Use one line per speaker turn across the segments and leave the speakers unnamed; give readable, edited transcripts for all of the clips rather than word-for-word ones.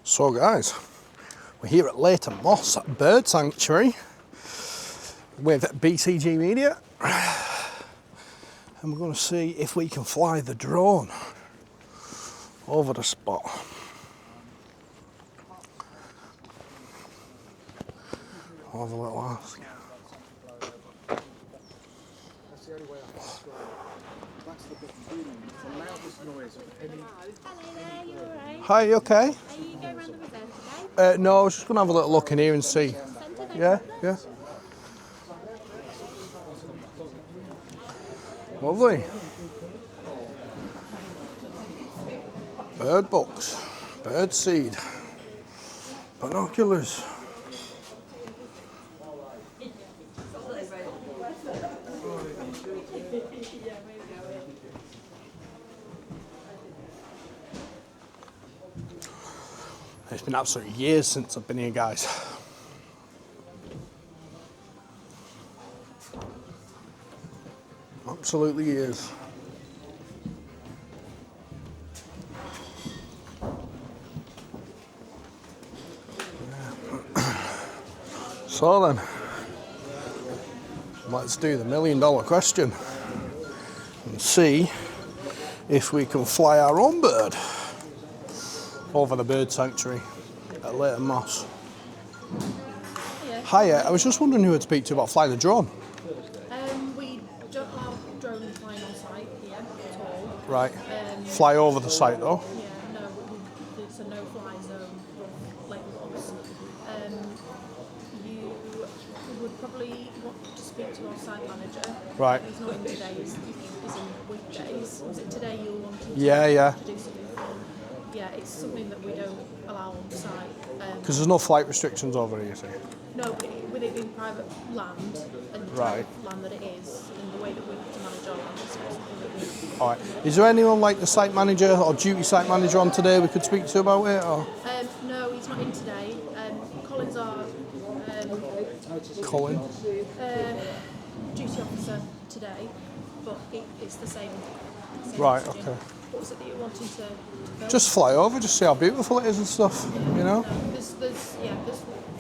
So guys, we're here at Leighton Moss Bird Sanctuary with BCG Media, and we're going to see if we can fly the drone over the spot. I'll have a little ask. Hi, you okay?
Are you going around the reserve today?
No, I was just going to have a little look in here and see. Yeah, yeah. Lovely. Bird books, bird seed, binoculars. It's been absolutely years since I've been here, guys. Absolutely years. So then, let's do the $1 million question and see if we can fly our own bird over the bird sanctuary at Leighton Moss. Hiya, I was just wondering who I'd speak to about flying the drone.
We don't allow drone flying on site here at all.
Right. Fly over the site though.
Yeah, no, it's a no-fly zone with Leighton Moss. You would probably want to speak to our site manager.
Right.
He's not in today, he's in weekdays. Was it today you were wanting to,
Yeah.
to do something? Yeah, it's something that we don't allow on site.
Because there's no flight restrictions over here, you see.
No, with it being private land and the
Right.
type of land that it is, and the way that we have to manage our land, it's something that we...
All right. Is there anyone like the site manager or duty site manager on today we could speak to about it? Or?
No, he's not in today. Colin's our
Colin?
duty officer today, but it's the same.
Right,
messaging.
okay.
What was it that you're wanting to go?
Just fly over, just see how beautiful it is and stuff, you know?
No, there's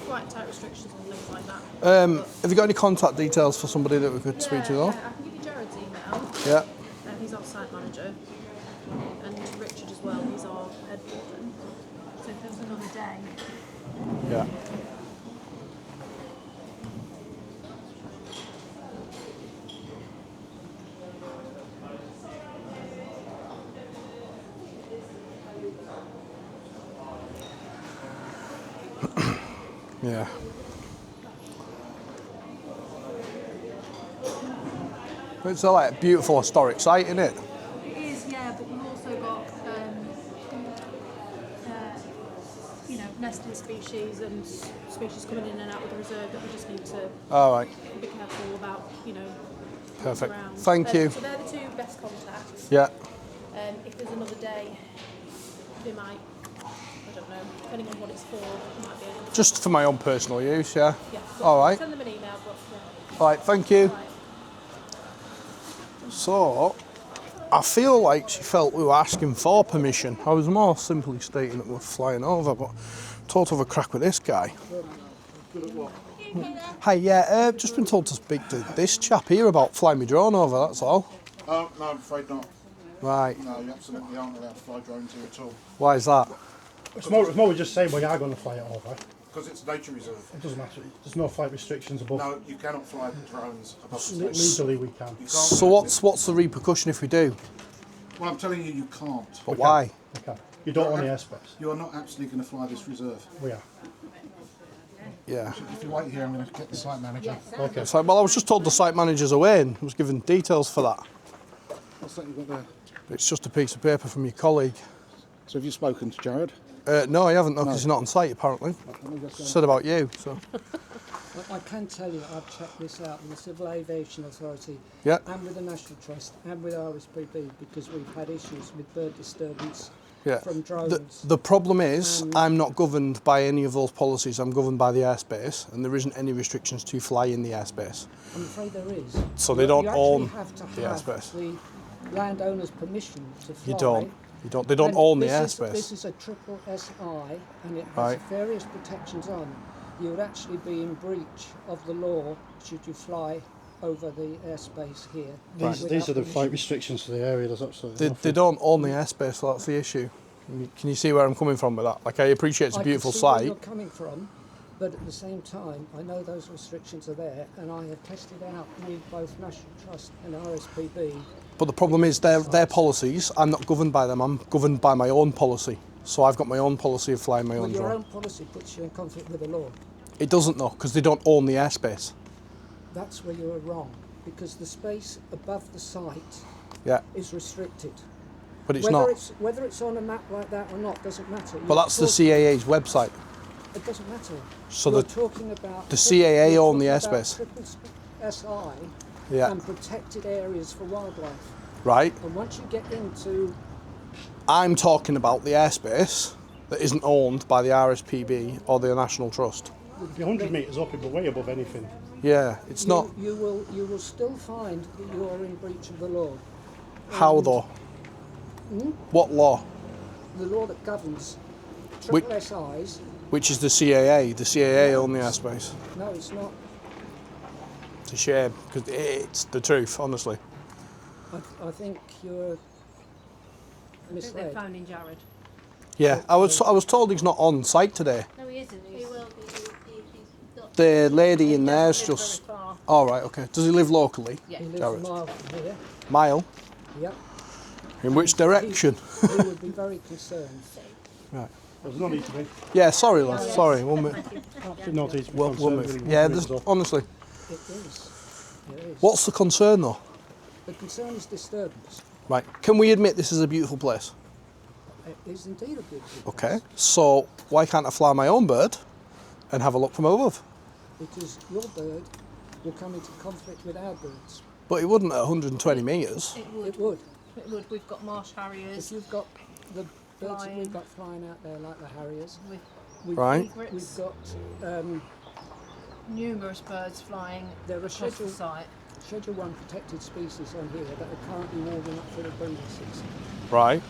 quite tight restrictions and things like that.
Have you got any contact details for somebody that we could speak to though?
I can give you Jared's email.
Yeah.
He's our site manager, and Richard as well. He's our head warden. So if there's another day,
Yeah. Yeah. It's a like beautiful historic site, isn't it?
it is, yeah. But we've also got, nesting species and species coming in and out of the reserve that we just need to
All right.
be careful about,
Perfect.
around.
Thank you.
So they're the two best contacts.
Yeah.
If there's another day, they might, I don't know, depending on what it's for, it might be a...
Just for my own personal use, yeah.
Yeah.
All right.
Send them an email, but yeah.
All right, thank you.
Right.
So, I feel like she felt we were asking for permission. I was more simply stating that we're flying over, but told to have a crack with this guy. Hi, yeah, just been told to speak to this chap here about flying my drone over, that's all.
No, I'm afraid not.
Right.
No, you absolutely aren't allowed to fly drones here at all.
Why is that?
It's more just saying we are going to fly it over.
Because it's a nature reserve.
It doesn't matter. There's no flight restrictions above.
No, you cannot fly drones above the station.
Legally we can.
You can't.
So what's the repercussion if we do?
Well, I'm telling you, you can't.
But why?
We can. You don't own the airspace.
You are not actually going to fly this reserve.
We are.
Yeah.
If you wait here, I'm going to get the site manager.
Okay.
So, well, I was just told the site manager's away and was given details for that.
What's that you've got there?
It's just a piece of paper from your colleague.
So have you spoken to Jared?
No, I haven't, because he's not on site apparently. Said about you, so.
I can tell you I've checked this out with the Civil Aviation Authority
Yeah.
and with the National Trust and with RSBP because we've had issues with bird disturbance
Yeah.
from drones.
The problem is, I'm not governed by any of those policies. I'm governed by the airspace, and there isn't any restrictions to fly in the airspace.
I'm afraid there is.
So they don't own
have to
the
have
airspace.
the landowner's permission to fly.
You don't. They don't
And
own the
this
airspace.
This is a triple SI, and it has
Right.
various protections on. You would actually be in breach of the law should you fly over the airspace here.
These
without
are the
permission.
flight restrictions to the area. There's absolutely
They
nothing.
don't own the airspace, so that's the issue. Can you see where I'm coming from with that? Like, I appreciate it's a beautiful
I can see where
site.
you're coming from, but at the same time, I know those restrictions are there, and I have tested out with both National Trust and RSBP.
But the problem is their policies, I'm not governed by them, I'm governed by my own policy. So I've got my own policy of flying my
Well,
own
your
drone.
own policy puts you in conflict with the law.
It doesn't though, because they don't own the airspace.
That's where you're wrong, because the space above the site
Yeah,
is restricted.
but it's not.
Whether it's on a map like that or not doesn't matter.
But that's the CAA's website.
It doesn't matter.
So
you're
the-
talking about
the CAA
you're
own the
talking about
airspace.
triple SI
Yeah,
and protected areas for wildlife.
right.
And once you get into
I'm talking about the airspace that isn't owned by the RSPB or the National Trust.
If you're 100 metres up, it'd be way above anything.
Yeah, it's not.
you will still find that you are in breach of the law.
How though? What law?
The law that governs
Which-
triple SIs.
Which is the CAA. The CAA own the airspace.
No, it's not.
It's a shame, because it's the truth, honestly.
I think you're
I think they're
misled.
phoning Jared.
Yeah, I was told he's not on site today.
No, he isn't.
He will be. He's not.
The lady in
He
there's
doesn't live
just.
very far.
All right, okay. Does he live locally?
Yeah.
He lives
Jared.
a mile from here.
Mile.
Yep.
In which direction?
He would be very concerned.
Right.
There's no need to be.
Yeah, sorry, lad. Sorry, 1 minute.
Absolutely no need to be
1
concerned
minute.
with
Yeah,
100
there's,
metres up.
honestly.
It is. It is.
What's the concern though?
The concern is disturbance.
Right. Can we admit this is a beautiful place?
It is indeed a beautiful
Okay.
place.
So why can't I fly my own bird and have a look from above?
Because your bird will come into conflict with our birds.
But it wouldn't at 120 metres.
It would.
It would.
It would. We've got marsh
If
harriers.
you've got the birds that
Flying.
we've got flying out there, like the harriers,
With
we've,
Right.
we've got
numerous birds flying
there are
across the
scheduled
site.
Schedule 1 protected species on here that are currently warming up for the breeding season.
Right.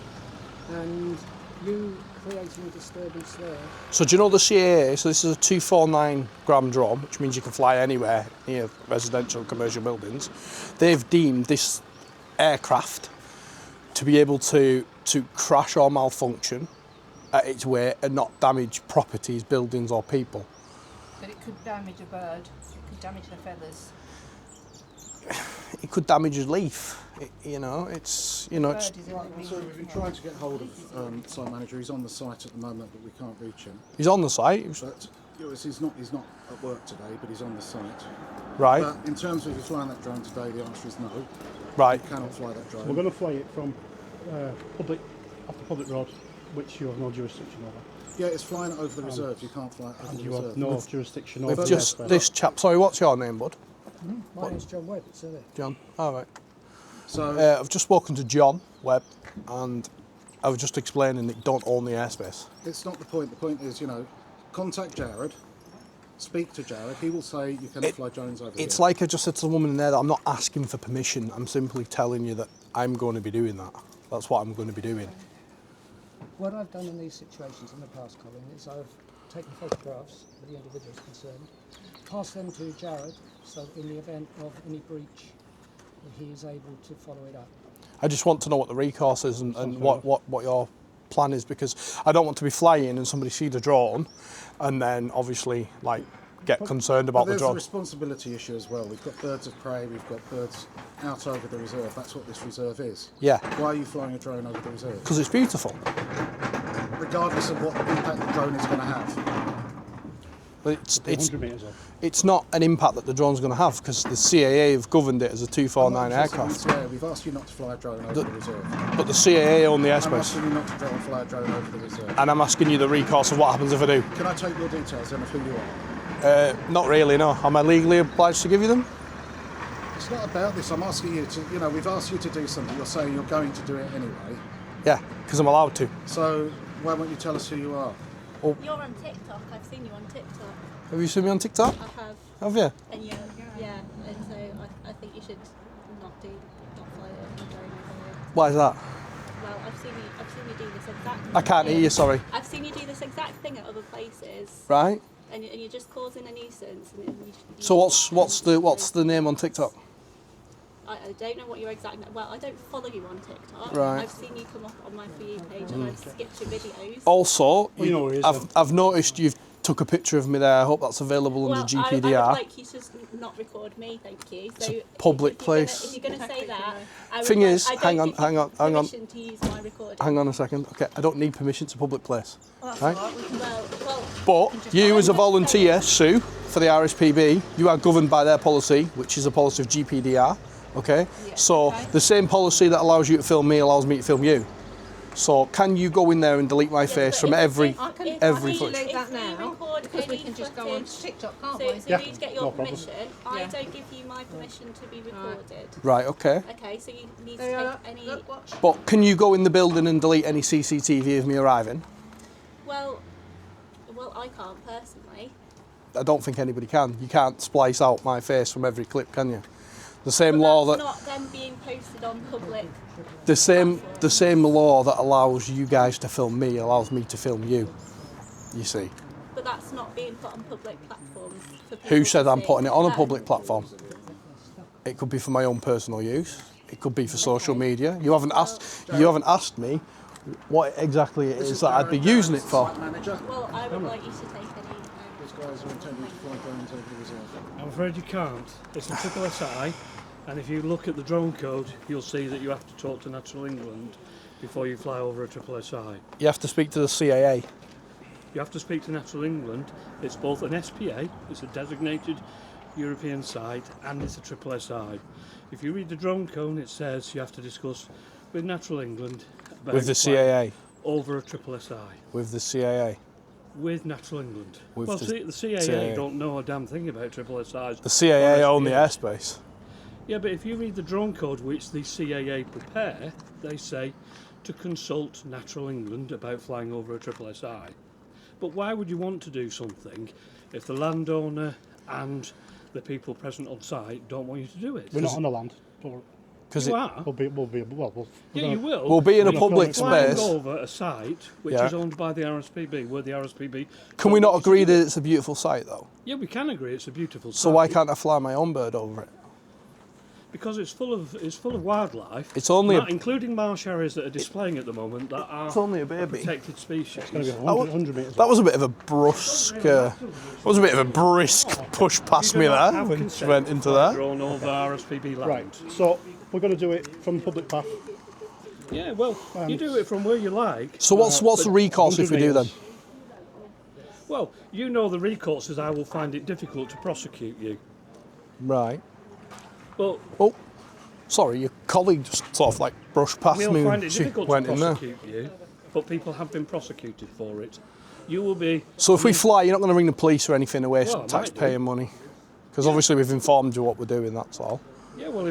And you creating disturbance there,
So do you know the CAA? So this is a 249 gram drone, which means you can fly anywhere near residential and commercial buildings. They've deemed this aircraft to be able to crash or malfunction at its weight and not damage properties, buildings or people.
But it could damage a bird. It could damage their feathers.
It could damage a leaf. It's.
Bird is
So we've been trying to get hold of the site manager. He's on the site at the moment, but we can't reach him.
He's on the site,
But he's not at work today, but he's on the site.
right?
But in terms of you flying that drone today, the answer is no.
Right.
You cannot fly that drone.
We're going to fly it from off the public road, which you have no jurisdiction over.
Yeah, it's flying it over the reserve. You can't fly it over
And
the
you
reserve.
have no jurisdiction over
We've
the
just
airspace.
this chap. Sorry, what's your name, bud?
my name's John Webb, it's there.
John. All right.
So
I've just spoken to John Webb, and I was just explaining that you don't own the airspace.
it's not the point. The point is, contact Jared, speak to Jared. He will say you cannot fly drones over
It's
here.
like I just said to the woman in there that I'm not asking for permission. I'm simply telling you that I'm going to be doing that. That's what I'm going to be doing.
What I've done in these situations in the past, Colin, is I've taken photographs of the individuals concerned, passed them to Jared, so in the event of any breach, he is able to follow it up.
I just want to know what the recourse is and what your plan is, because I don't want to be flying and somebody see the drone and then obviously get concerned
But
about the
there's a
drone.
responsibility issue as well. We've got birds of prey. We've got birds out over the reserve. That's what this reserve is.
Yeah,
Why are you flying a drone over the reserve?
because it's beautiful.
Regardless of what impact the drone is going to have.
But it's
100 metres up.
it's not an impact that the drone's going to have, because the CAA have governed it as a 249 aircraft.
Yeah, we've asked you not to fly a drone over the reserve.
But the CAA own the
I'm
airspace.
asking you not to fly a drone over the reserve.
And I'm asking you the recourse of what happens if I do.
Can I take your details then of who you are?
Not really, no. Am I legally obliged to give you them?
It's not about this. I'm asking you to, we've asked you to do something. You're saying you're going to do it anyway.
Yeah, because I'm allowed to.
So why won't you tell us who you are?
You're on TikTok. I've seen you on TikTok.
Have you seen me on TikTok?
I have.
Have you?
And yeah, and so I think you should not fly it on a drone over here.
Why is that?
Well, I've seen you do this exact thing.
I can't hear you, sorry.
I've seen you do this exact thing at other places.
Right?
And you're just causing a nuisance. And you
So what's the name on TikTok?
I don't know what your exact... Well, I don't follow you on TikTok.
Right.
I've seen you come up on my For You page and I've skipped your videos.
Also,
You know where he is,
I've noticed you've took a picture of me there. I hope that's available under GPDR.
I would like you to not record me, thank you. So
It's a public
if
place.
If you're going to say that, I would
Thing
like,
is,
I don't
hang on,
give you
hang on.
permission to use my recording.
Hang on a second. Okay, I don't need permission. It's a public place. Right?
Well,
But you as a volunteer, Sue, for the RSPB, you are governed by their policy, which is a policy of GPDR. Okay? So the same policy that allows you to film me allows me to film you. So can you go in there and delete my face from every footage?
delete that now
because
we can just go on TikTok, can't we?
So you need to get your permission. I don't give you my permission to be recorded.
Right, okay.
Okay, so you need to take any...
Look, watch.
But can you go in the building and delete any CCTV of me arriving?
Well, I can't personally.
I don't think anybody can. You can't splice out my face from every clip, can you? The same law
That's
that
not them being posted on public.
the same law that allows you guys to film me allows me to film you. You see.
But that's not being put on public platforms for people
Who said
to
I'm
see.
putting it on a
No.
public platform? It could be for my own personal use. It could be for social media. You haven't asked me what exactly it is that I'd be using it for.
Manager.
Well, I would like you to take any...
These guys are intending to fly drones over the reserve.
I'm afraid you can't. It's a triple SI, and if you look at the drone code, you'll see that you have to talk to Natural England before you fly over a triple SI.
You have to speak to the CAA.
You have to speak to Natural England. It's both an SPA, it's a designated European site, and it's a triple SI. If you read the drone code, it says you have to discuss with Natural England about
With the
flying
CAA.
over a triple SI.
With the CAA.
With Natural England.
With
Well,
the
see, the CAA
CAA.
don't know a damn thing about triple SIs.
The CAA
or
own the
SPAs.
airspace.
Yeah, but if you read the drone code which the CAA prepare, they say to consult Natural England about flying over a triple SI. But why would you want to do something if the landowner and the people present on site don't want you to do it? We're not on on the the land.
Because
You are. Yeah, you will.
We'll be in a
We're
public
flying
space.
over a site which
Yeah.
is owned by the RSBP, where the RSBP...
Can we not agree that it's a beautiful site though?
Yeah, we can agree it's a beautiful site.
So why can't I fly my own bird over it?
Because it's full of wildlife.
It's only
including marsh areas that are displaying at the moment that are
It's only a baby.
protected species.
That was a bit of a brusque. That was a bit of a brisk push past me there when she went into there.
Drawn over RSPB land.
Right, so we're going to do it from the public path.
Yeah, well, you do it from where you like.
So what's the recourse if we do then?
Well, you know the recourse is I will find it difficult to prosecute you.
Right.
But
Oh, sorry, your colleague just sort of like brushed past
we'll
me
find
when
it
she
difficult to
went in there.
prosecute you. But people have been prosecuted for it. You will be.
So if we fly, you're not going to ring the police or anything to waste
Well, I might
taxpayer money? Because obviously we've informed you what we're doing, that's all.
Yeah, well,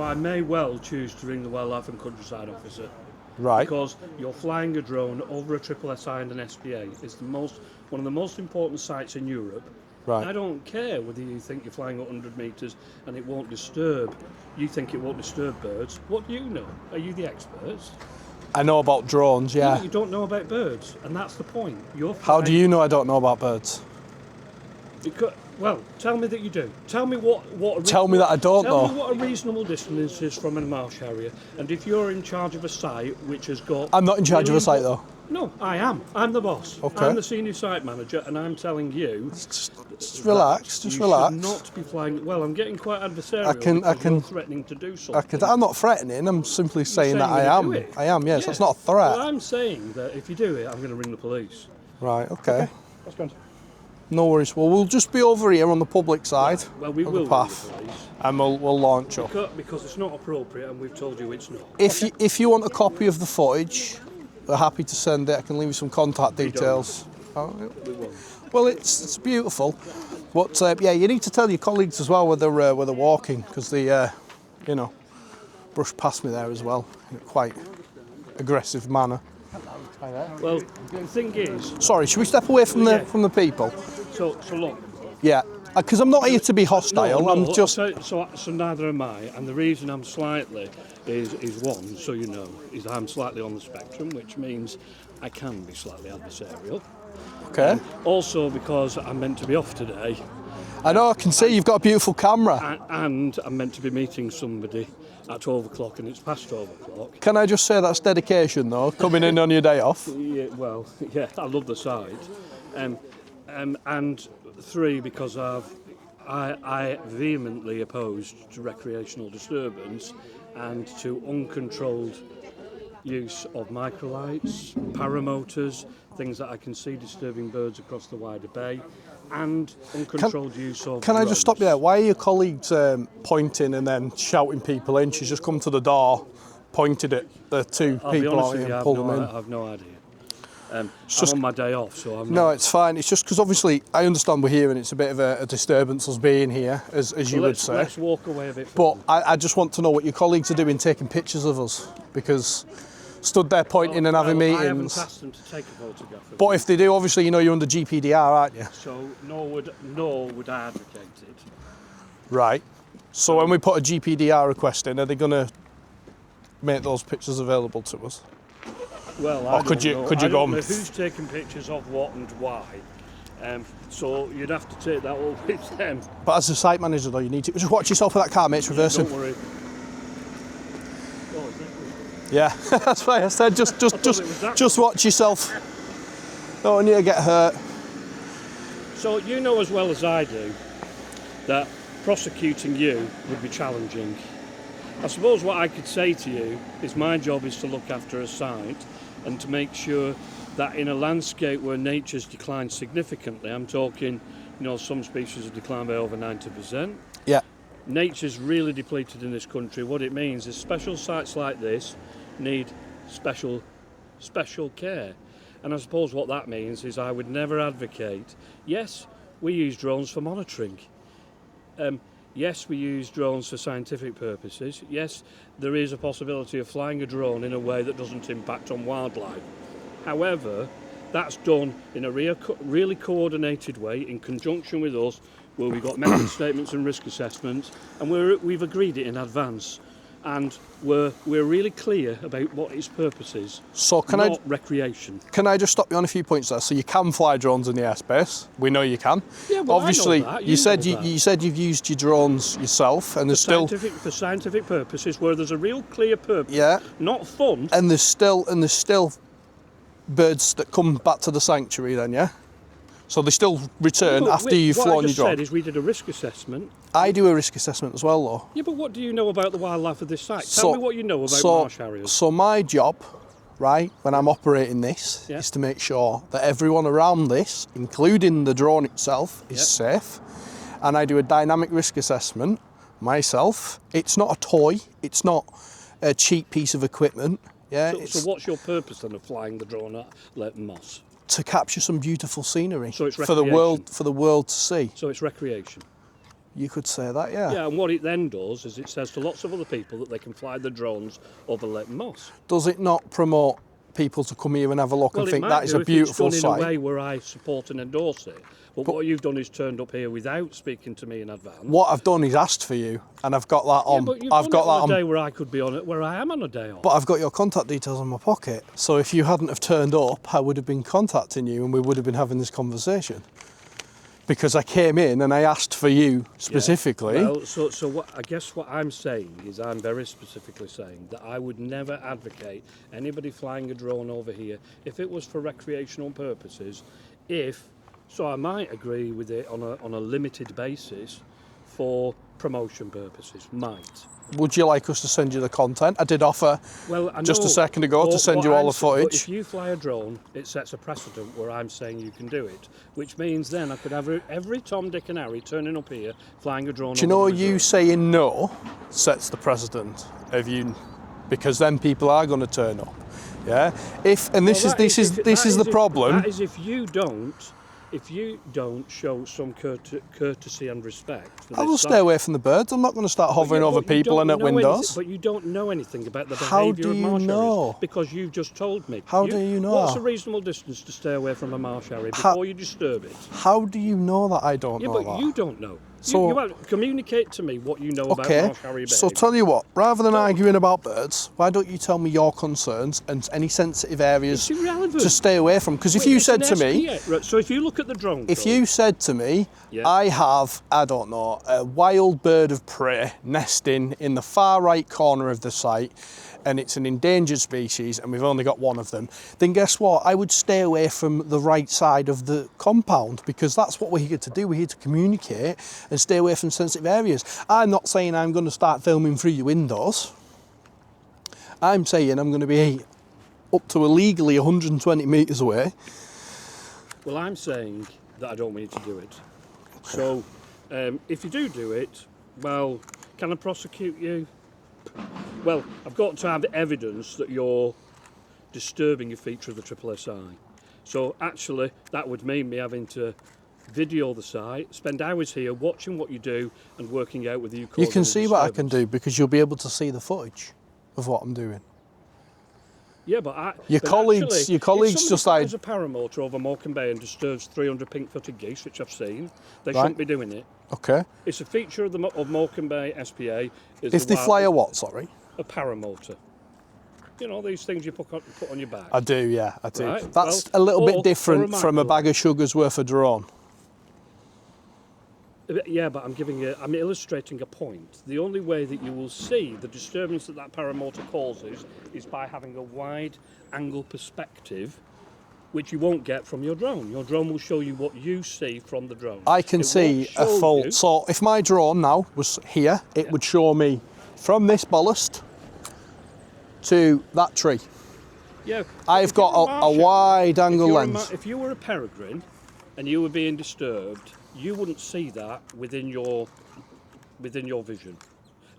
I may well choose to ring the Wildlife and Countryside officer.
Right.
Because you're flying a drone over a triple SI and an SPA. It's one of the most important sites in Europe.
Right.
I don't care whether you think you're flying 100 metres and it won't disturb. You think it won't disturb birds. What do you know? Are you the experts?
I know about drones,
No,
yeah.
you don't know about birds, and that's the point.
How do you know I don't know about birds?
Well, tell me that you do. Tell me what.
Tell me that I don't
Tell
know.
me what a reasonable distance is from a marsh area, and if you're in charge of a site which has got.
I'm not in charge of a site though.
No, I am. I'm the boss.
Okay.
I'm the senior site manager, and I'm telling you.
Just relax, just
you
relax.
should not be flying. Well, I'm getting quite adversarial. because you're threatening to do something.
I'm not threatening, I'm simply saying that
saying
I
you're
am.
gonna do it.
I am, yes,
Yeah.
that's not a threat.
Well, I'm saying that if you do it, I'm going to ring the police.
Right, okay.
That's good.
No worries. Well, we'll just be over here on the public side
Well, we
of
will
the
ring the
path,
police
and we'll launch up.
because it's not appropriate, and we've told you it's not.
If you want a copy of the footage, we're happy to send it. I can leave you some contact details. Oh,
We won't.
well, it's beautiful, but yeah, you need to tell your colleagues as well where they're walking, because they, brushed past me there as well in a quite aggressive manner.
Well, the thing is,
Sorry, should we step away from
Yeah.
the people?
so look,
Yeah. Because I'm not here to be hostile.
No,
I'm just.
So neither am I, and the reason I'm slightly is one, so you know, is I'm slightly on the spectrum, which means I can be slightly adversarial.
Okay.
Also because I'm meant to be off today,
I know. I can see you've got a beautiful camera.
and I'm meant to be meeting somebody at 12 o'clock, and it's past 12 o'clock.
Can I just say that's dedication, though, coming in on your day off?
Yeah, well, yeah, I love the site, and 3 because I vehemently opposed to recreational disturbance and to uncontrolled use of microlights, paramotors, things that I can see disturbing birds across the wider bay, and uncontrolled use of
Can I
drones.
just stop you there? Why are your colleagues pointing and then shouting people in? She's just come to the door, pointed at the 2
I'll be
people
honest
out
with
here
you,
and pulled them in.
I have no idea. I'm
just-
on my day off, so I'm
No,
not.
it's fine. It's just because obviously I understand we're here and it's a bit of a disturbance us being here, as you would say.
Let's walk away a bit
But
further.
I just want to know what your colleagues are doing, taking pictures of us, because stood there pointing and having
I haven't
meetings.
asked them to take a photograph of
But
me,
if they do, obviously you know you're under GPDR, aren't you?
so nor would I advocate it.
Right. So when we put a GPDR request in, are they going to make those pictures available to us?
Well,
Or could you
know.
go
I don't
on-
know who's taking pictures of what and why. So you'd have to take that all with them.
But as a site manager, though, you need to just watch yourself for that car, mate. It's reversing.
Don't worry. Oh, is that good?
Yeah, that's why I said just
thought it was that
just watch yourself. Don't want you to get hurt.
So you know as well as I do that prosecuting you would be challenging. I suppose what I could say to you is my job is to look after a site and to make sure that in a landscape where nature's declined significantly, I'm talking, some species have declined by over 90%.
Yeah.
Nature's really depleted in this country. What it means is special sites like this need special care. And I suppose what that means is I would never advocate, yes, we use drones for monitoring. Yes, we use drones for scientific purposes. Yes, there is a possibility of flying a drone in a way that doesn't impact on wildlife. However, that's done in a really coordinated way in conjunction with us, where we've got method statements and risk assessments, and we've agreed it in advance. And we're really clear about what its purpose is.
So
not recreation.
Can I just stop you on a few points there? So you can fly drones in the airspace. We know you can.
Yeah, well,
obviously,
I know that.
you said
know that.
you said you've used your drones yourself, and there's still
For scientific purposes, where there's a real clear purpose.
Yeah.
Not fun.
and there's still birds that come back to the sanctuary. Then yeah. So they still return
But
after you've
what
flown
I
your
just
drone.
said is we did a risk assessment.
I do a risk assessment as well, though.
Yeah, but what do you know about the wildlife of this site? Tell me what you know about marsh areas.
So my job, right, when I'm operating this,
Yeah.
is to make sure that everyone around this, including the drone itself, is safe. And I do a dynamic risk assessment myself. It's not a toy. It's not a cheap piece of equipment. Yeah.
So what's your purpose then of flying the drone at Leighton Moss?
To capture some beautiful scenery
So it's
for the world to see.
So it's recreation.
You could say that, yeah.
Yeah, and what it then does is it says to lots of other people that they can fly the drones over Leighton Moss.
Does it not promote people to come here and have a look and
it
think
might
that is
do
a
if
beautiful
it's done
site?
in a way where I support and endorse it. But what you've done is turned up here without speaking to me in advance.
What I've done is asked for you, and I've got that on.
Yeah, but you've
I've
done
got
it on
that
a day where I could be on it, where I am on a day off.
But I've got your contact details in my pocket. So if you hadn't have turned up, I would have been contacting you, and we would have been having this conversation. Because I came in and I asked for you specifically.
Yeah. Well, so what I guess what I'm saying is I'm very specifically saying that I would never advocate anybody flying a drone over here if it was for recreational purposes. So I might agree with it on a limited basis for promotion purposes. Might.
Would you like us to send you the content? I did offer just a second ago to send you all the footage.
But if you fly a drone, it sets a precedent where I'm saying you can do it, which means then I could have every Tom, Dick and Harry turning up here flying a drone.
Do you know you saying no sets the precedent of you, because then people are going to turn up. Yeah. This is the problem.
That is if you don't if you don't show some courtesy and respect, for
I will
this
stay
site-
away from the birds. I'm not going to start hovering
But
over
but you
people
don't
and at
know
windows.
But you don't know anything about the
How
behaviour
do
of
you
marsh
know?
harriers because you've just told me.
How do you know?
What's a reasonable distance to stay away from a marsh harrier before you disturb it?
How do you know that I don't
Yeah,
know
but
that?
you don't know.
So-
you communicate to me what you know about
Okay,
marsh harrier
so
behaviour.
tell you what, rather than arguing about birds, why don't you tell me your concerns and any sensitive areas
It's irrelevant.
to stay away from? Because if
Wait,
you
it's
said
an
to me,
SPA. Right, so if you look at the drone
if
code,
you said to me,
Yeah.
I have, I don't know, a wild bird of prey nesting in the far right corner of the site, and it's an endangered species and we've only got one of them, then guess what? I would stay away from the right side of the compound because that's what we're here to do. We're here to communicate and stay away from sensitive areas. I'm not saying I'm going to start filming through your windows. I'm saying I'm going to be up to illegally 120 metres away.
well, I'm saying that I don't want you to do it. So, if you do it, well, can I prosecute you? Well, I've got to have evidence that you're disturbing a feature of the SSSI. So actually, that would mean me having to video the site, spend hours here watching what you do and working out whether you cause
You can
any
see what I can
disturbance.
do because you'll be able to see the footage of what I'm doing.
Yeah, but
Your
but
colleagues-
actually,
your colleagues
if
just
somebody
like-
flies a paramotor over Morecambe Bay and disturbs 300 pink-footed geese, which I've seen, they
Right.
shouldn't be doing it.
Okay.
It's a feature of of Morecambe Bay SPA. Is
If
the
they fly a what, sorry?
a paramotor. You know, these things you put on your back.
I do, yeah, I do.
Right,
That's
well,
a little
or
bit different
a
from a
mackerel.
bag of sugar's worth of drone.
Yeah, but I'm illustrating a point. The only way that you will see the disturbance that paramotor causes is by having a wide angle perspective, which you won't get from your drone. Your drone will show you what you see from the drone.
I can
It
see
won't
a
show
full.
you-
So if my drone now was here, it would show me from this ballast to that tree.
Yeah,
I've
if you're
got a
marsh harrier,
wide angle lens.
If you were a peregrine and you were being disturbed, you wouldn't see that within your vision.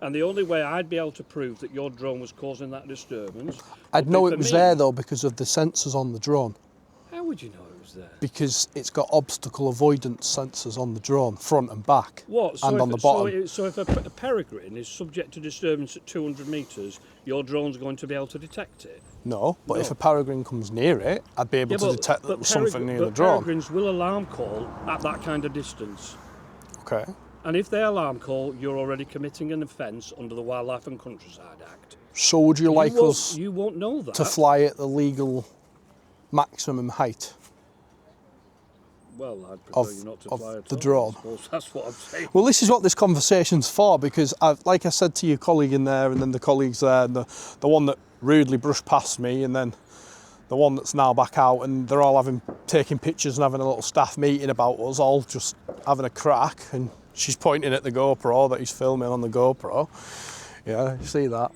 And the only way I'd be able to prove that your drone was causing that disturbance,
I'd
would
know
be
it
for
was
me.
there though because of the sensors on the drone.
How would you know it was there?
Because it's got obstacle avoidance sensors on the drone, front and back,
What?
and on the bottom.
So if a peregrine is subject to disturbance at 200 metres, your drone's going to be able to detect it?
No, but
No.
if a peregrine comes near it, I'd be able to detect that there was something near the drone.
Peregrines will alarm call at that kind of distance.
Okay.
And if they alarm call, you're already committing an offence under the Wildlife and Countryside Act.
So would you like us
You won't know that.
to fly at the legal maximum height?
Well, I'd prefer
of-
you not to
of
fly at
the
all,
drone?
I suppose that's what I'm saying.
Well, this is what this conversation's for because, like I said to your colleague in there, and then the colleagues there, and the one that rudely brushed past me, and then the one that's now back out, and they're all taking pictures and having a little staff meeting about us, all just having a crack, and she's pointing at the GoPro that he's filming on the GoPro. Yeah, you see that?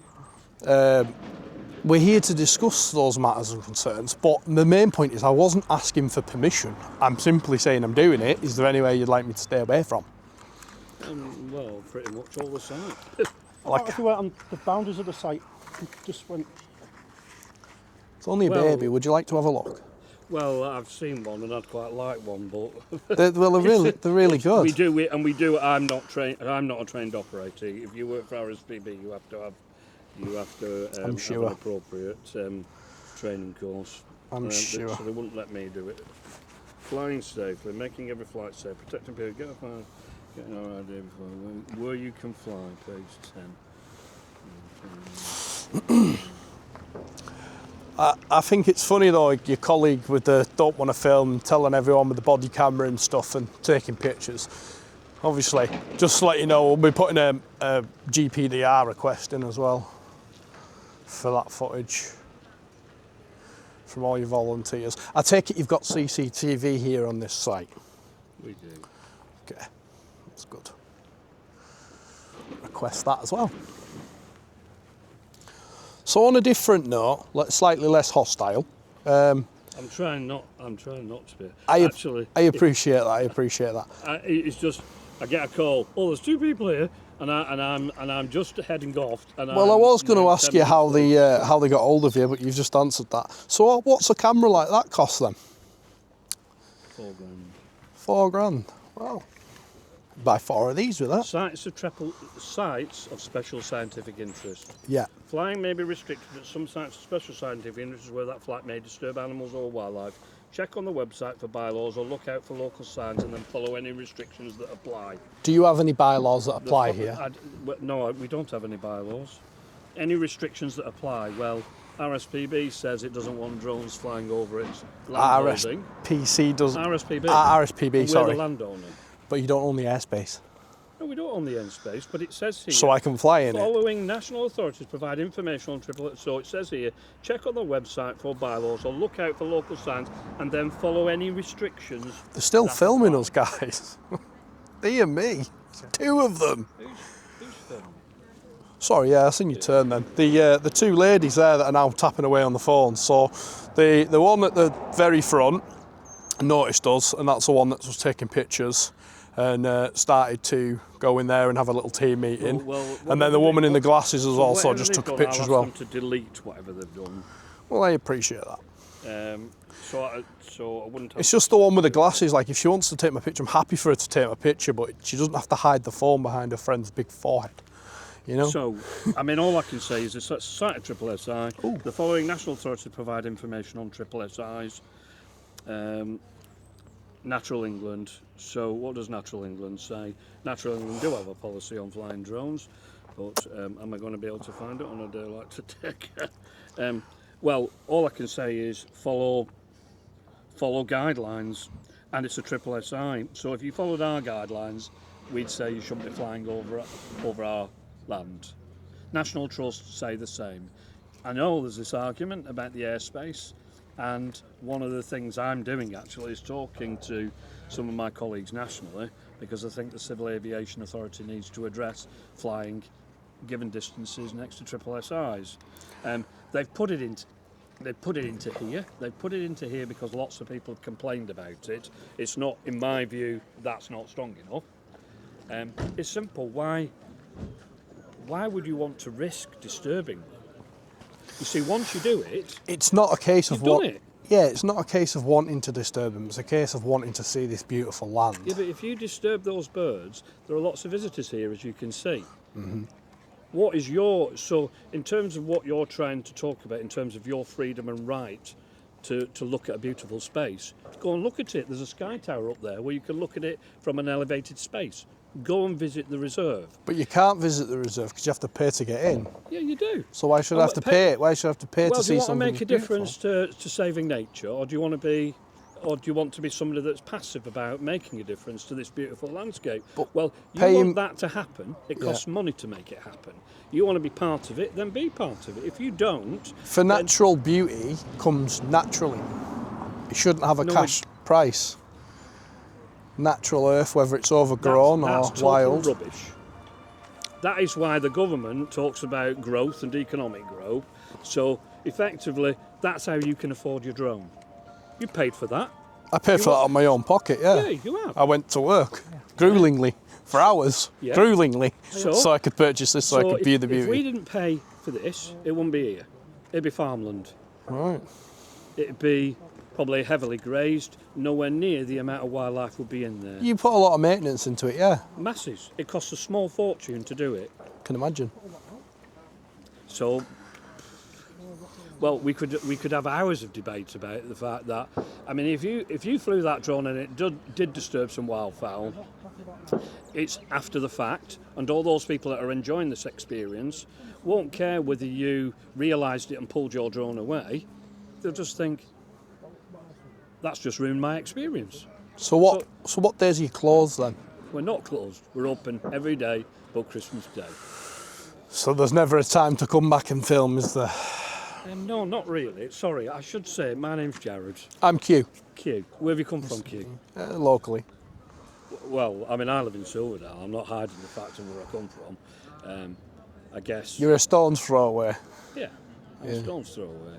We're here to discuss those matters and concerns, but the main point is I wasn't asking for permission. I'm simply saying I'm doing it. Is there any way you'd like me to stay away from?
Well, pretty much all the same.
Like,
If we went on the boundaries of the site, and just went.
it's only a
Well-
baby. Would you like to have a look?
Well, I've seen one and I'd quite like one, but
They're really good.
we do it, and we do. I'm not a trained operator. If you work for RSBP, you have to
I'm
have
sure.
an appropriate training course.
I'm sure.
So they wouldn't let me do it. Flying safely, making every flight safe, protecting people. Get an idea before where you can fly. Page 10.
I think it's funny though, your colleague with the don't want to film, telling everyone with the body camera and stuff and taking pictures. Obviously, just to let you know, we'll be putting a GPDR request in as well for that footage from all your volunteers. I take it you've got CCTV here on this site.
We do.
Okay, that's good. Request that as well. So on a different note, slightly less hostile.
I'm trying not to be. Actually,
I appreciate that. I appreciate that.
it's just I get a call. Oh, there's two people here, and I'm just heading off. And
Well, I was going to ask you how they got hold of you, but you've just answered that. So what's a camera like that cost then? 4 grand. Wow. Buy 4 of these with that.
Sites of special scientific interest.
Yeah.
Flying may be restricted at some sites of special scientific interest where that flight may disturb animals or wildlife. Check on the website for bylaws or look out for local signs and then follow any restrictions that apply.
Do you have any bylaws that apply here?
No, we don't have any bylaws. Any restrictions that apply? Well, RSPB says it doesn't want drones flying over its land holding.
RSPC does.
RSPB.
RSPB, sorry.
We're the landowner.
But you don't own the airspace.
No, we don't own the airspace, but it says here.
So I can fly in it.
Following national authorities provide information on triple. So it says here, check on the website for bylaws or look out for local signs and then follow any restrictions.
They're still filming us, guys. Dear me. 2 of them.
Who's filming?
Sorry, yeah, I seen your turn then. The 2 ladies there that are now tapping away on the phone. So the one at the very front noticed us, and that's the one that was taking pictures and started to go in there and have a little team meeting. And then the woman in the glasses has also just took a picture as well.
I'll ask them to delete whatever they've done.
Well, I appreciate that.
So I wouldn't have...
It's just the one with the glasses. Like, if she wants to take my picture, I'm happy for her to take my picture, but she doesn't have to hide the phone behind her friend's big forehead. You know?
So, I mean, all I can say is it's a site of Triple SI.
Ooh.
The following national authorities provide information on Triple SIs. Natural England. So what does Natural England say? Natural England do have a policy on flying drones, but am I going to be able to find it on a day like today? Well, all I can say is follow guidelines, and it's a Triple SI. So if you followed our guidelines, we'd say you shouldn't be flying over our land. National Trusts say the same. I know there's this argument about the airspace. And one of the things I'm doing actually is talking to some of my colleagues nationally, because I think the Civil Aviation Authority needs to address flying given distances next to triple SIs. They've put it into here. They've put it into here because lots of people have complained about it. It's not, in my view, that's not strong enough. It's simple. Why would you want to risk disturbing them? You see, once you do it,
it's not a case of
done it.
Yeah, it's not a case of wanting to disturb them. It's a case of wanting to see this beautiful land.
Yeah, but if you disturb those birds, there are lots of visitors here, as you can see.
Mm-hmm.
What is so in terms of what you're trying to talk about, in terms of your freedom and right to look at a beautiful space, go and look at it. There's a sky tower up there where you can look at it from an elevated space. Go and visit the reserve.
But you can't visit the reserve because you have to pay to get in.
Yeah, you do.
So why should I have to pay? Why should I have to pay to see something?
Do you want to make a difference to saving nature, or do you want to be somebody that's passive about making a difference to this beautiful landscape?
But
well, you want that to happen. It costs money to make it happen. You want to be part of it, then be part of it. If you don't,
for natural beauty comes naturally. It shouldn't have a cash price. Natural earth, whether it's overgrown
that's
or wild.
Rubbish. That is why the government talks about growth and economic growth. So effectively, that's how you can afford your drone. You paid for that.
I paid for that out of my own pocket, yeah.
Yeah, you have.
I went to work, gruelingly, for hours, gruelingly, so I could purchase this, so I could view the beauty.
If we didn't pay for this, it wouldn't be here. It'd be farmland.
Right.
It'd be probably heavily grazed, nowhere near the amount of wildlife would be in there.
You put a lot of maintenance into it, yeah.
Masses. It costs a small fortune to do it.
Can imagine.
So, well, we could have hours of debate about the fact that, I mean, if you flew that drone and it did disturb some wildfowl, it's after the fact, and all those people that are enjoying this experience won't care whether you realised it and pulled your drone away. They'll just think, that's just ruined my experience.
So what days are you closed then?
We're not closed. We're open every day but Christmas Day.
So there's never a time to come back and film, is there?
No, not really. Sorry, I should say my name's Jared.
I'm Q.
Q. Where have you come from, Q?
Locally.
Well, I mean, I live in Silverdale. I'm not hiding the fact of where I come from. I guess.
You're a stone's throw away.
Yeah, I'm a stone's throw away.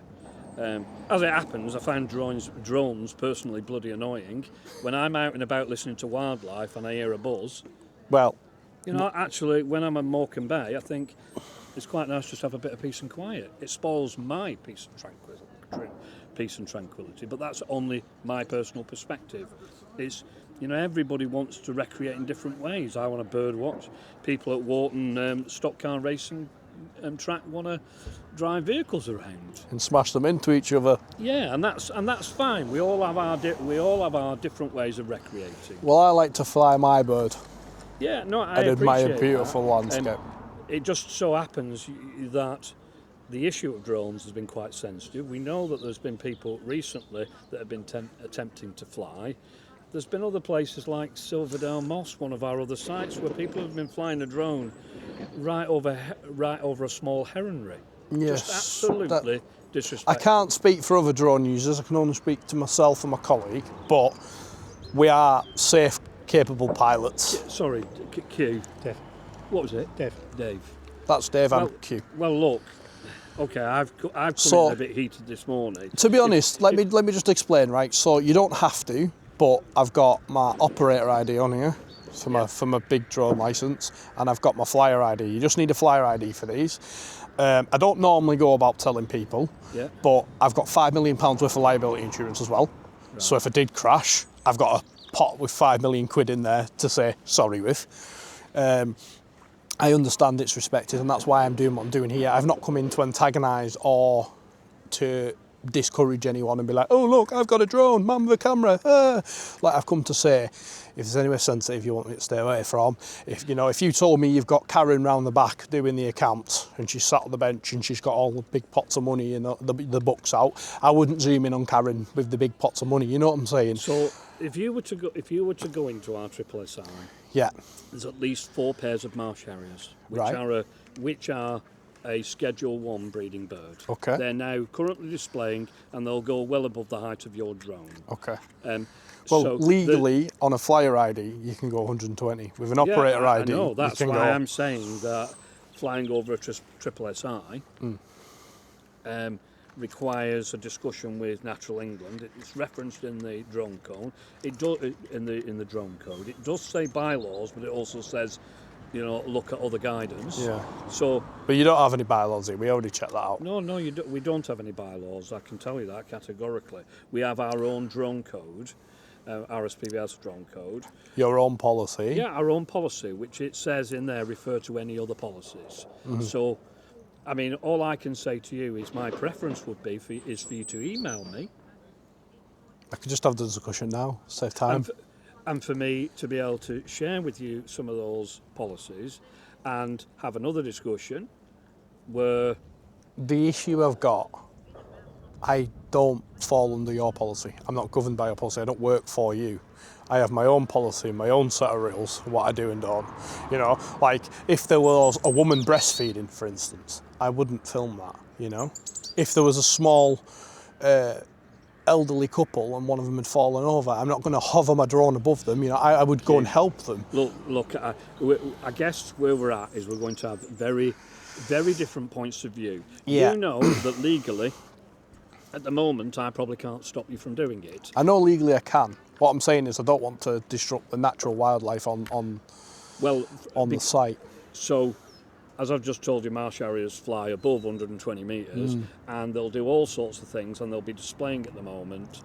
As it happens, I find drones personally bloody annoying. When I'm out and about listening to wildlife and I hear a buzz,
well,
you know, actually, when I'm in Morecambe Bay, I think it's quite nice just to have a bit of peace and quiet. It spoils my peace and peace and tranquility. But that's only my personal perspective. It's, you know, everybody wants to recreate in different ways. I want to bird watch. People at Wharton stock car racing track want to drive vehicles around
And smash them into each other.
Yeah, and that's fine. We all have our different ways of recreating.
Well, I like to fly my bird.
Yeah, no, I
and admire
appreciate
beautiful
that.
landscape.
It just so happens that the issue of drones has been quite sensitive. We know that there's been people recently that have been attempting to fly. There's been other places like Silverdale Moss, one of our other sites, where people have been flying a drone right over a small heronry.
Yes,
Just absolutely disrespectful.
I can't speak for other drone users. I can only speak to myself and my colleague. But we are safe, capable pilots.
Sorry, Q.
Dave.
What was it?
Dave.
That's Dave and Q.
Well, look. Okay, I've come in a bit heated this morning.
To be honest, let me just explain, right? So you don't have to, but I've got my operator ID on here for my big drone license, and I've got my flyer ID. You just need a flyer ID for these. I don't normally go about telling people, but I've got £5 million worth of liability insurance as well. Right. So if I did crash, I've got a pot with £5 million in there to say sorry with. I understand it's respected, and that's why I'm doing what I'm doing here. I've not come in to antagonise or to discourage anyone and be like, oh look, I've got a drone, man with a camera. Like, I've come to say, if there's anywhere sensitive you want me to stay away from, if you told me you've got Karen round the back doing the accounts and she's sat on the bench and she's got all the big pots of money and the books out, I wouldn't zoom in on Karen with the big pots of money. You know what I'm saying? So
if you were to go into our SSSI, there's at least 4 pairs of marsh harriers, which are a Schedule 1 breeding bird.
Okay.
They're now currently displaying, and they'll go well above the height of your drone.
Okay.
So
legally, on a flyer ID, you can go 120. With an operator ID,
I know. That's
you can
why
go.
I'm saying that flying over a SSSI requires a discussion with Natural England. It's referenced in the drone code. It does in the drone code. It does say bylaws, but it also says, look at other guidance.
Yeah.
So.
But you don't have any bylaws here. We already checked that out.
No, we don't have any bylaws. I can tell you that categorically. We have our own drone code. RSBP has a drone code.
Your own policy.
Yeah, our own policy, which it says in there refer to any other policies. Mm-hmm. So, I mean, all I can say to you is my preference would be for you to email me.
I could just have the discussion now, save time.
And for me to be able to share with you some of those policies and have another discussion where...
The issue I've got, I don't fall under your policy. I'm not governed by your policy. I don't work for you. I have my own policy, my own set of rules, what I do and don't. Like if there was a woman breastfeeding, for instance, I wouldn't film that, If there was a small elderly couple and one of them had fallen over, I'm not going to hover my drone above them. I would go and help them.
Look, I guess where we're at is we're going to have very, very different points of view.
Yeah.
You know that legally, at the moment, I probably can't stop you from doing it.
I know legally I can. What I'm saying is I don't want to disrupt the natural wildlife on the site.
So, as I've just told you, marsh harriers fly above 120 metres and they'll do all sorts of things and they'll be displaying at the moment.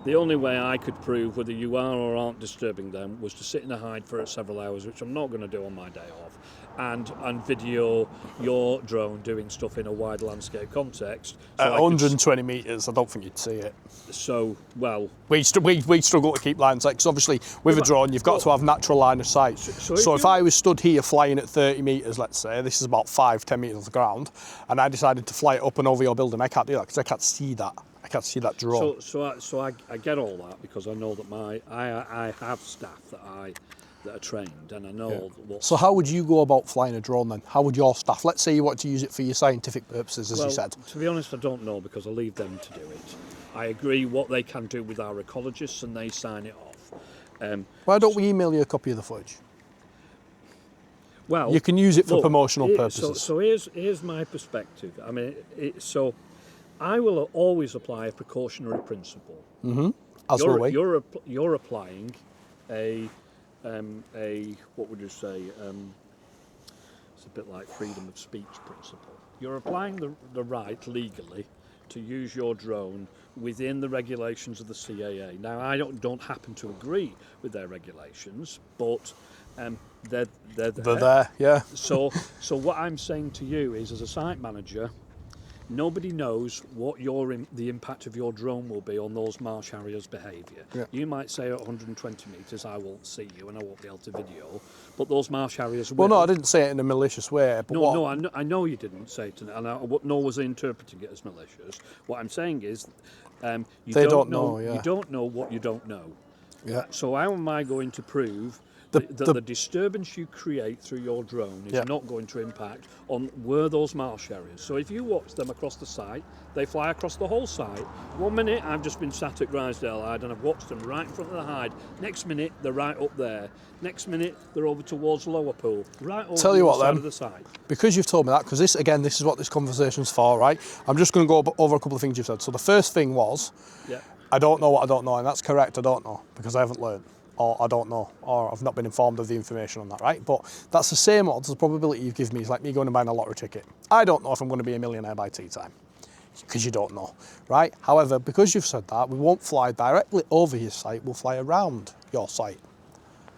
The only way I could prove whether you are or aren't disturbing them was to sit in a hide for several hours, which I'm not going to do on my day off, and video your drone doing stuff in a wide landscape context. So
At 120 metres, I don't think you'd see it.
So, well...
We struggle to keep line of sight, because obviously with a drone you've got to have natural line of sight. So if I was stood here flying at 30 metres, let's say, this is about 5-10 metres off the ground, and I decided to fly it up and over your building, I can't do that because I can't see that. I can't see that drone.
So I get all that because I know that I have staff that are trained, and I know what.
So how would you go about flying a drone then? How would your staff? Let's say you want to use it for your scientific purposes, as you said.
To be honest, I don't know because I leave them to do it. I agree what they can do with our ecologists, and they sign it off.
Why don't we email you a copy of the footage?
Well,
you can use it for promotional purposes.
So here's my perspective. I mean, I will always apply a precautionary principle.
Mm-hmm. As will we.
You're applying a what would you say? It's a bit like freedom of speech principle. You're applying the right legally to use your drone within the regulations of the CAA. Now, I don't happen to agree with their regulations, but they're there.
They're there, yeah.
So what I'm saying to you is, as a site manager, nobody knows what the impact of your drone will be on those marsh harriers' behaviour.
Yeah.
You might say at 120 metres, I won't see you and I won't be able to video, but those marsh harriers will.
Well, no, I didn't say it in a malicious way. But
No, I know you didn't say it, nor was I interpreting it as malicious. What I'm saying is,
They don't know, yeah.
You don't know what you don't know.
Yeah.
So how am I going to prove that the disturbance you create through your drone is not going to impact on where those marsh areas? So if you watch them across the site, they fly across the whole site. 1 minute I've just been sat at Grisdale Hyde and I've watched them right in front of the Hyde. Next minute they're right up there. Next minute they're over towards Lowerpool. Right over
Tell you
the
what,
side
then,
of the site.
because you've told me that, because this is what this conversation's for, right? I'm just going to go over a couple of things you've said. So the first thing was, I don't know what I don't know, and that's correct, I don't know, because I haven't learned. Or I don't know, or I've not been informed of the information on that, right? But that's the same odds. The probability you give me is like me going and buying a lottery ticket. I don't know if I'm going to be a millionaire by tea time, because you don't know, right? However, because you've said that, we won't fly directly over your site, we'll fly around your site.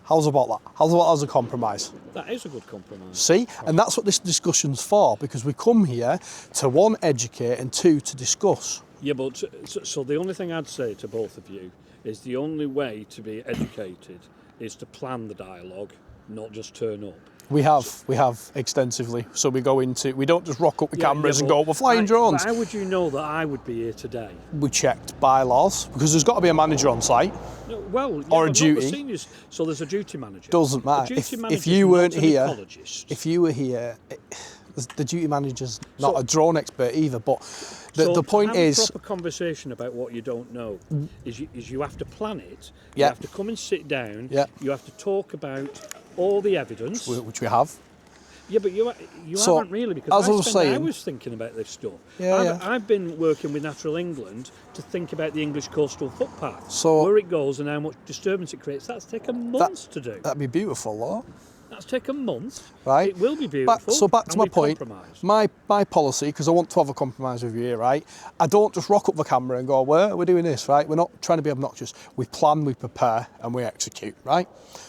How's about that? How's about that as a compromise?
That is a good compromise.
See? And that's what this discussion's for, because we come here to, one, educate, and two, to discuss.
Yeah, but so the only thing I'd say to both of you is the only way to be educated is to plan the dialogue, not just turn up.
We have extensively. So we don't just rock up with cameras and go, we're flying drones.
How would you know that I would be here today?
We checked bylaws, because there's got to be a manager on site.
No, well, yeah,
Or a
but not
duty.
the seniors. So there's a duty manager.
Doesn't matter.
The duty
If
manager's
you
not
weren't
an
here,
ecologist.
if you were here, the duty manager's not a drone expert either. But the point
to have
is,
a proper conversation about what you don't know is you have to plan it. You
Yeah.
have to come and sit down.
Yeah.
You have to talk about all the evidence.
which we have.
Yeah, but you
So,
haven't really, because
as I was saying-
I was thinking about this stuff.
Yeah,
I've been working with Natural England to think about the English coastal footpath,
So-
where it goes and how much disturbance it creates. That's taken months to do.
That'd be beautiful, though.
That's taken months.
Right.
It will be beautiful.
So back to
and
my
we've
point,
compromised.
my policy, because I want to have a compromise with you here, right? I don't just rock up the camera and go, we're doing this, right? We're not trying to be obnoxious. We plan, we prepare, and we execute, right?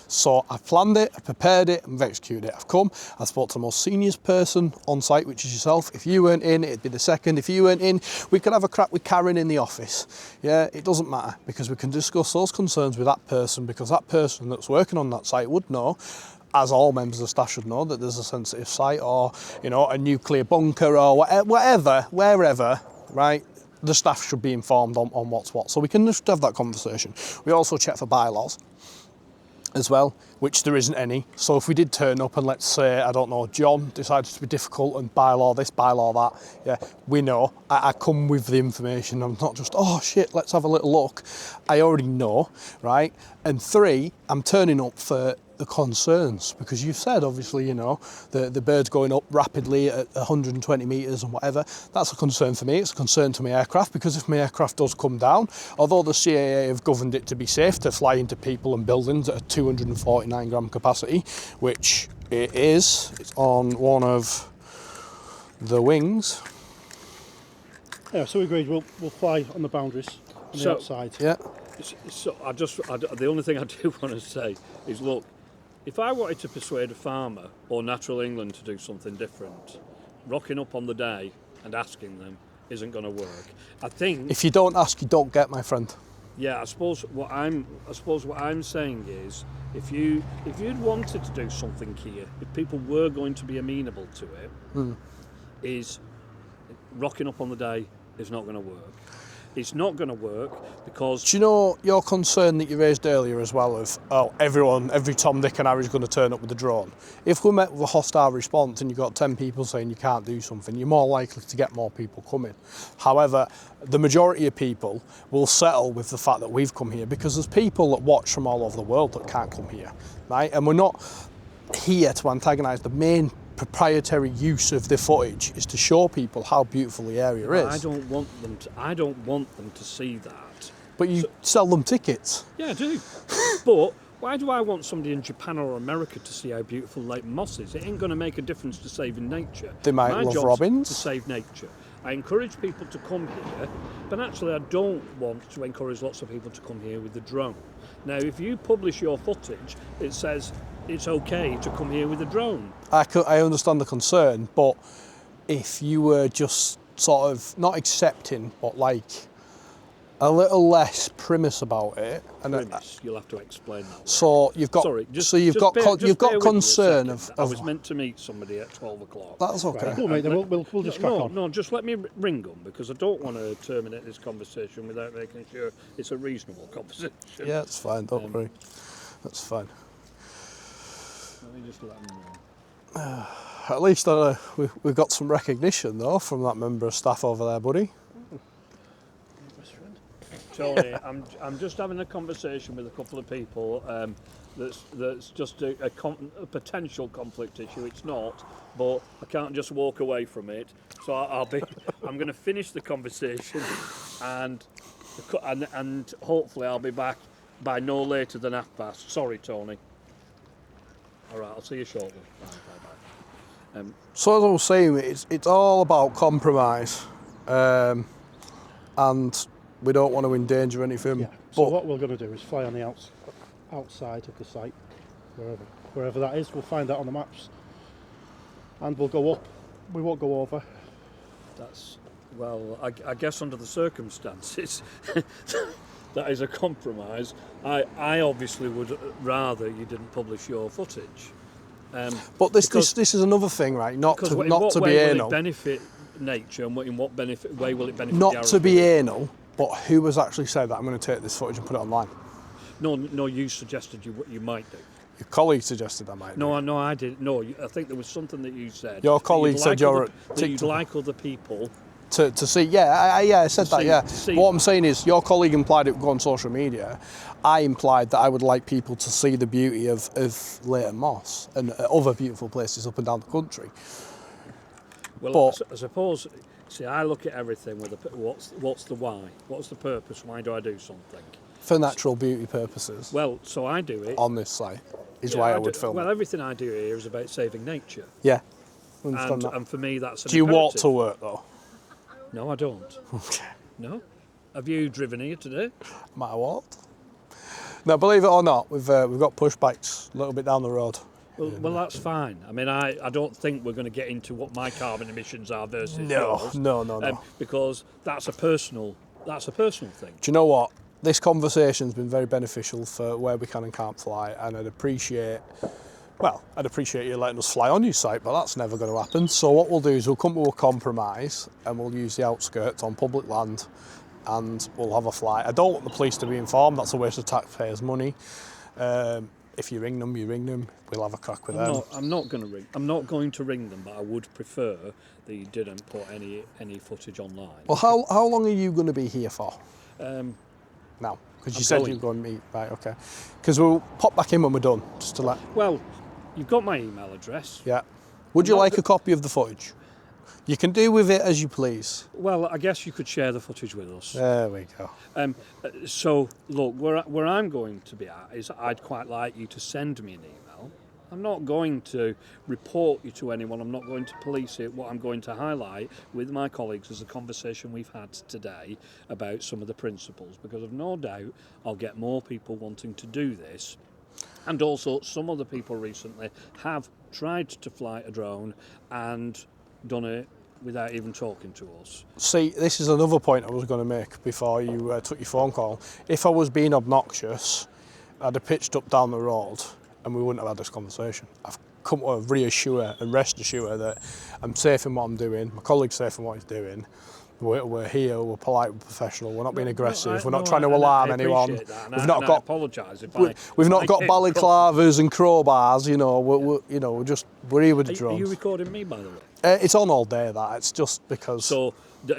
So I've planned it, I've prepared it, and I've executed it. I've come, I spoke to the most senior person on site, which is yourself. If you weren't in, it'd be the second. If you weren't in, we could have a crack with Karen in the office. Yeah, it doesn't matter, because we can discuss those concerns with that person, because that person that's working on that site would know, as all members of staff should know, that there's a sensitive site, or a nuclear bunker, or whatever, wherever, right? The staff should be informed on what's what. So we can just have that conversation. We also check for bylaws as well, which there isn't any. So if we did turn up and, let's say, I don't know, John decided to be difficult and bylaw this, bylaw that, yeah, we know. I come with the information. I'm not just, oh shit, let's have a little look. I already know, right? And three, I'm turning up for the concerns, because you've said, obviously, the birds going up rapidly at 120 metres and whatever. That's a concern for me. It's a concern to my aircraft, because if my aircraft does come down, although the CAA have governed it to be safe to fly into people and buildings at a 249 gram capacity, which it is, it's on one of the wings.
Yeah, so we agreed we'll fly on the boundaries on the outside.
Yeah.
So the only thing I do want to say is, look, if I wanted to persuade a farmer or Natural England to do something different, rocking up on the day and asking them isn't going to work. I think
If you don't ask, you don't get, my friend.
Yeah, I suppose what I'm saying is, if you'd wanted to do something here, if people were going to be amenable to it, is rocking up on the day is not going to work. It's not going to work because...
Do you know your concern that you raised earlier as well of, every Tom, Dick and Harry is going to turn up with a drone? If we're met with a hostile response and you've got 10 people saying you can't do something, you're more likely to get more people coming. However, the majority of people will settle with the fact that we've come here, because there's people that watch from all over the world that can't come here, right? And we're not here to antagonise. The main proprietary use of the footage is to show people how beautiful the area is.
I don't want them to see that.
But you sell them tickets.
Yeah, I do. But why do I want somebody in Japan or America to see how beautiful Leighton Moss is? It ain't going to make a difference to saving nature.
They might
My
love
job's
robins.
to save nature. I encourage people to come here, but actually I don't want to encourage lots of people to come here with the drone. Now, if you publish your footage, it says it's okay to come here with a drone.
I understand the concern, but if you were just sort of not accepting, but like a little less premise about it, and
Premise, you'll have to explain that. Word.
so you've got
Sorry,
you've got
bear with me a
concern
second.
of
I was meant to meet somebody at 12 o'clock.
that's okay.
Cool, mate. Then we'll just crack on.
No, just let me ring them, because I don't want to terminate this conversation without making sure it's a reasonable conversation.
Yeah, it's fine. Don't worry. That's fine.
Let me just let them know.
At least we've got some recognition though from that member of staff over there, buddy.
Tony, I'm just having a conversation with a couple of people. That's just a potential conflict issue. It's not, but I can't just walk away from it. So I'm going to finish the conversation, and hopefully I'll be back by no later than 30:30. Sorry, Tony. All right, I'll see you shortly. Bye.
So as I was saying, it's all about compromise, and we don't want to endanger anything.
Yeah. So
But
what we're going to do is fly on the outside of the site, wherever that is. We'll find that on the maps, and we'll go up. We won't go over.
That's well, I guess under the circumstances, that is a compromise. I obviously would rather you didn't publish your footage.
but this is another thing, right? Not
Because
to
in
not
what
to
way
be
will
anal.
it benefit nature, and in what way will it benefit the
Not to be
RSBP?
anal, but who has actually said that I'm going to take this footage and put it online?
No, you suggested you might do.
Your colleague suggested I might.
No, I didn't. No, I think there was something that you said.
Your
that
colleague
you'd
said
like
you're
other-
a
that you'd
TikTok-
like other people.
To see, I said that,
see-
yeah.
to see
What
that.
I'm saying is, your colleague implied it would go on social media. I implied that I would like people to see the beauty of Leighton Moss and other beautiful places up and down the country.
Well,
But-
I suppose. See, I look at everything with what's the why? What's the purpose? Why do I do something?
For natural beauty purposes,
Well, so I do it.
on this site, is
Yeah,
why I
do-
would film
Well,
it.
everything I do here is about saving nature,
Yeah, understand
and,
that.
and for me that's an
Do you walk
imperative.
to work though?
No, I don't.
Okay.
No. Have you driven here today?
Might have walked. Now, believe it or not, we've got pushbacks a little bit down the road.
Well, that's fine. I mean, I don't think we're going to get into what my carbon emissions are versus
No,
yours.
no.
Because that's a personal thing.
Do you know what? This conversation's been very beneficial for where we can and can't fly, and I'd appreciate you letting us fly on your site, but that's never going to happen. So what we'll do is we'll come to a compromise, and we'll use the outskirts on public land, and we'll have a flight. I don't want the police to be informed. That's a waste of taxpayers' money. If you ring them, you ring them. We'll have a crack with them.
I'm not going to ring. I'm not going to ring them, but I would prefer that you didn't put any footage online.
Well, how long are you going to be here for? Now, because you
I'm
said
going.
you're going to meet. Right, okay. Because we'll pop back in when we're done, just to let.
Well, you've got my email address.
Yeah. Would you
not
like
go-
a copy of the footage? You can do with it as you please.
Well, I guess you could share the footage with us.
There we go.
So, look, where I'm going to be at is I'd quite like you to send me an email. I'm not going to report you to anyone. I'm not going to police it. What I'm going to highlight with my colleagues is a conversation we've had today about some of the principles, because I've no doubt I'll get more people wanting to do this. And also, some other people recently have tried to fly a drone and done it without even talking to us.
See, this is another point I was going to make before you took your phone call. If I was being obnoxious, I'd have pitched up down the road and we wouldn't have had this conversation. I've come to reassure and rest assure that I'm safe in what I'm doing, my colleague's safe in what he's doing. We're here, we're polite, we're professional, we're not being aggressive, we're not trying to alarm anyone.
We've
We've not got
apologise if
we've not got
I-
balaclavas and crowbars, you know. We're here with the
Are
drones.
you recording me, by the way?
It's on all day. That it's just because.
So,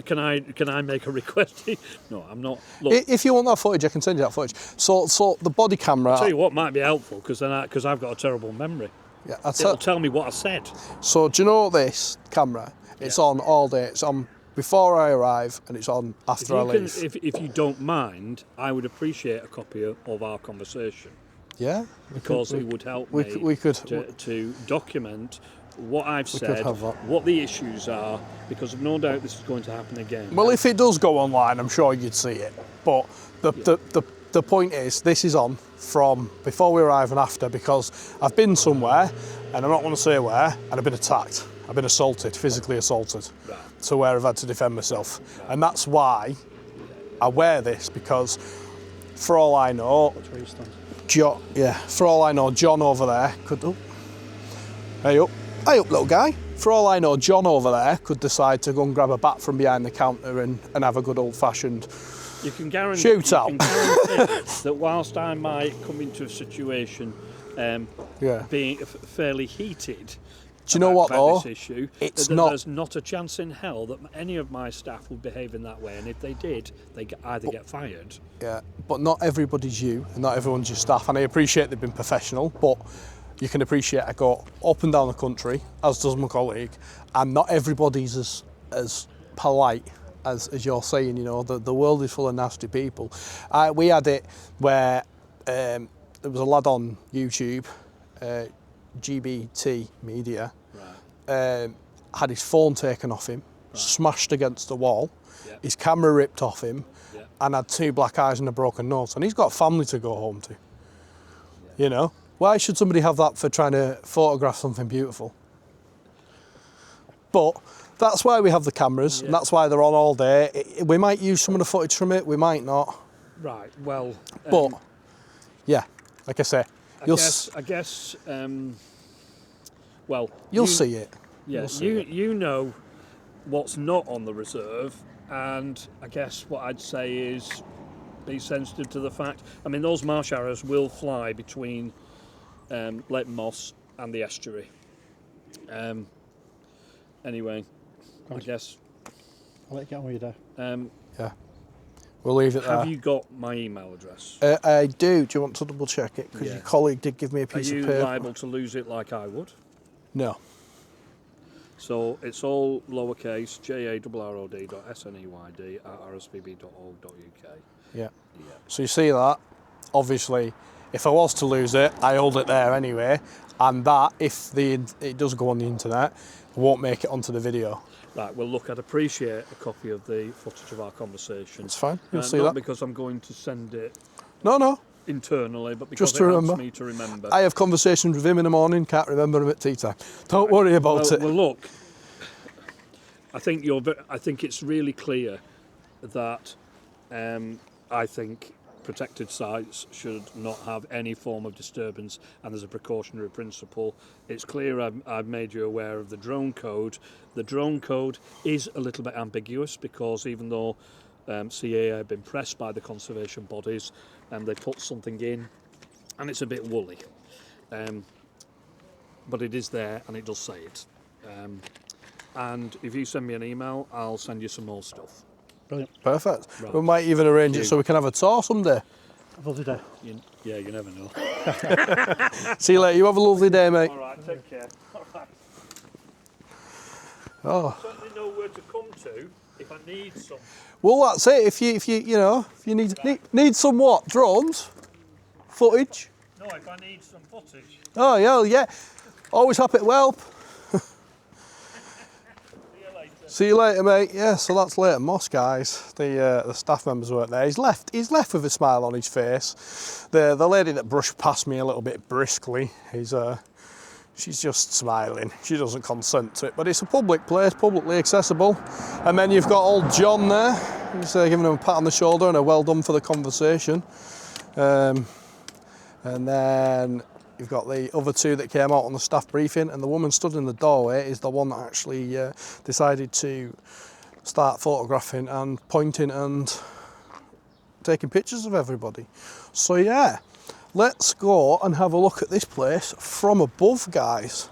can I make a request? No, I'm not. Look,
If you want that footage, I can send you that footage. So the body camera.
I'll tell you what might be helpful, because I've got a terrible memory.
Yeah,
It'll tell me what I said.
So do you know this camera? It's on all day. It's on before I arrive, and it's on after I leave.
If you don't mind, I would appreciate a copy of our conversation.
Yeah.
because it would help
we
me
could-
to document what I've
could
said,
have that.
what the issues are, because I've no doubt this is going to happen again.
Well, if it does go online, I'm sure you'd see it. But the point is, this is on from before we arrive and after, because I've been somewhere, and I'm not going to say where, and I've been attacked. I've been assaulted, physically assaulted,
Right.
to where I've had to defend myself. And that's why I wear this, because for all I know,
That's where you stand.
for all I know, John over there could... Oh, hey up, little guy. For all I know, John over there could decide to go and grab a bat from behind the counter and have a good old-fashioned
You can guarantee,
shootout.
you can guarantee that whilst I might come into a situation being fairly heated,
Do you know what,
about
though?
this issue,
It's
that
not-
there's not a chance in hell that any of my staff would behave in that way, and if they did, they either get fired.
Yeah, but not everybody's you, and not everyone's your staff. And I appreciate they've been professional, but you can appreciate I go up and down the country, as does my colleague, and not everybody's as polite as you're saying. You know, the world is full of nasty people. We had it where there was a lad on YouTube, GBT Media, had his phone taken off him, smashed against the wall, his camera ripped off him, and had 2 black eyes and a broken nose. And he's got a family to go home to. You know? Why should somebody have that for trying to photograph something beautiful? But that's why we have the cameras, and that's why they're on all day. We might use some of the footage from it, we might not.
Right. Well,
But, yeah, like I say,
I guess. Well,
you'll see it.
Yeah,
You'll see it.
you know what's not on the reserve, and I guess what I'd say is be sensitive to the fact. I mean, those marsh arrows will fly between Leighton Moss and the estuary. Anyway, I guess.
I'll let you get on with your day.
Yeah. We'll leave it there.
Have you got my email address?
I do. Do you want to double check it? Because
Yeah.
your colleague did give me a
Are
piece
you
of paper.
liable to lose it like I would?
No.
So it's all lowercase, jarrod.sneyd@rsbb.org.uk.
Yeah. So you see that? Obviously, if I was to lose it, I hold it there anyway. And that, if it does go on the internet, won't make it onto the video.
Right, well, look, I'd appreciate a copy of the footage of our conversation.
It's fine. You'll see
not
that.
because I'm going to send it
No.
internally, but because
Just to
it helps
remember.
me to remember.
I have conversations with him in the morning, can't remember him at tea time. Don't worry about it.
Well, look, I think it's really clear that I think protected sites should not have any form of disturbance, and there's a precautionary principle. It's clear I've made you aware of the drone code. The drone code is a little bit ambiguous because even though CAA have been pressed by the conservation bodies and they put something in and it's a bit woolly, but it is there and it does say it. And if you send me an email, I'll send you some more stuff.
Brilliant.
Perfect.
Right.
We might even arrange it so we can have a tour someday.
Have a lovely day.
Yeah, you never know.
See you later. You have a lovely day, mate.
All right, take care. All right.
Oh.
Certainly know where to come to if I need some.
Well, that's it. If you need some what? Drones? Footage?
No, if I need some footage.
Oh, yeah. Always happy to help.
See you later.
See you later, mate. Yeah, so that's Leighton Moss, guys. The staff members weren't there. He's left with a smile on his face. The lady that brushed past me a little bit briskly, she's just smiling. She doesn't consent to it, but it's a public place, publicly accessible. And then you've got old John there. He's giving him a pat on the shoulder and a well done for the conversation. And then you've got the other 2 that came out on the staff briefing, and the woman stood in the doorway is the one that actually decided to start photographing and pointing and taking pictures of everybody. So yeah, let's go and have a look at this place from above, guys.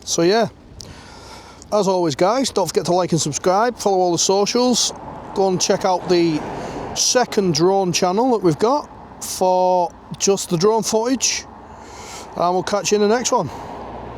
So yeah, as always guys, don't forget to like and subscribe, follow all the socials, go and check out the second drone channel that we've got for just the drone footage, and we'll catch you in the next one.